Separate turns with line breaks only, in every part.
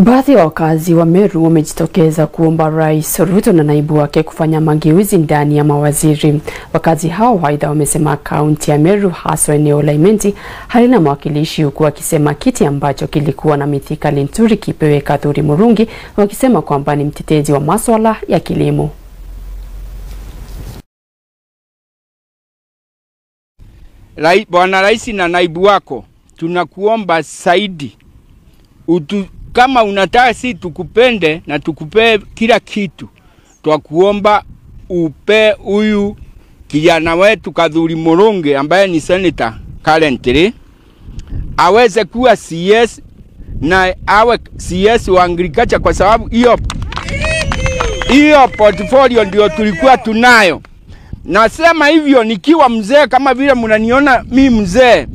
Baadhi ya wakazi wa Meru wamejitokeza kuomba Rais Ruto na naibu wake kufanya mageuzi ndani ya mawaziri. Wakazi hao aidha wamesema kaunti ya Meru hasa eneo la Imenti halina mwakilishi, huku wakisema kiti ambacho kilikuwa na Mithika Linturi kipewe Kadhuri Murungi, wakisema kwamba ni mtetezi wa masuala ya kilimo.
Bwana Rais na naibu wako, tunakuomba zaidi kama unataka si tukupende na tukupe kila kitu, twakuomba upe huyu kijana wetu Kadhuri Murungi ambaye ni senator currently aweze kuwa CS na awe CS wa agriculture, kwa sababu hiyo portfolio ndio tulikuwa tunayo. Nasema hivyo nikiwa mzee, kama vile mnaniona mimi mzee.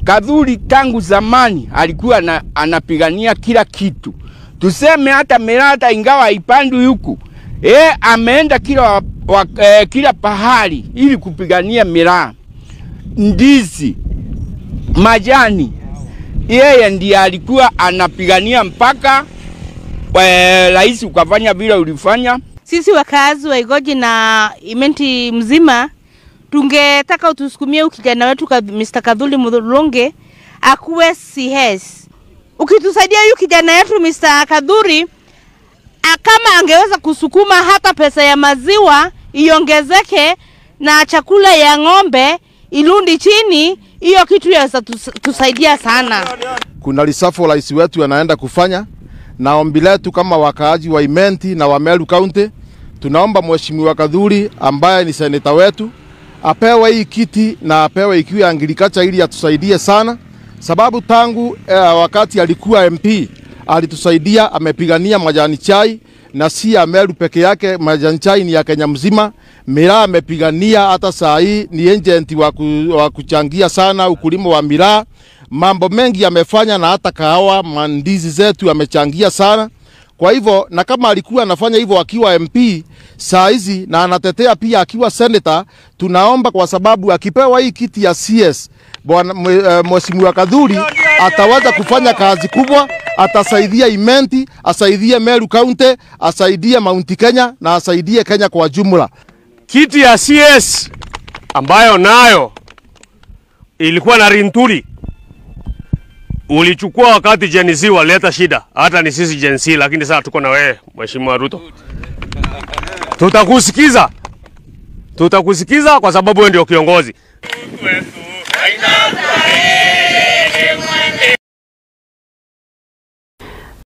Kadhuri tangu zamani alikuwa anapigania kila kitu. Tuseme hata Merata ingawa haipandu huku, ameenda kila pahali ili kupigania miraa, ndizi, majani. Yeye ndiye alikuwa anapigania mpaka rais ukafanya vile ulifanya.
Sisi wakazi wa Igoji na Imenti mzima tungetaka utusukumie kijana wetu Mr. Kadhuri Murungi akuwe CS. Ukitusaidia huyu kijana yetu Mr. Kadhuri, kama angeweza kusukuma hata pesa ya maziwa iongezeke na chakula ya ng'ombe ilundi chini, hiyo kitu ya tusaidia sana.
Kuna lisafo rais wetu anaenda kufanya, na ombi letu kama wakaaji wa Imenti na wa Meru County, tunaomba Mheshimiwa Kadhuri ambaye ni seneta wetu apewe hii kiti na apewe ikiwa agriculture ili atusaidie sana, sababu tangu wakati alikuwa MP alitusaidia, amepigania majani chai, na si ya Meru peke yake, majani chai ni ya Kenya mzima. Miraa amepigania, hata saa hii ni agent wa kuchangia sana ukulima wa miraa. Mambo mengi amefanya, na hata kahawa, mandizi zetu amechangia sana. Kwa hivyo, na kama alikuwa anafanya hivyo akiwa MP, saa hizi na anatetea pia akiwa senator, tunaomba kwa sababu akipewa hii kiti ya CS, bwana Mheshimiwa Kadhuri ataweza kufanya kazi kubwa, atasaidia Imenti, asaidie Meru County, asaidie Mount Kenya na asaidie Kenya kwa jumla.
Kiti ya CS ambayo nayo ilikuwa na Linturi ulichukua wakati Gen Z waleta shida, hata ni sisi Gen Z, lakini sasa tuko na wewe Mheshimiwa Ruto. Tutakusikiza kwa sababu wewe ndio kiongozi.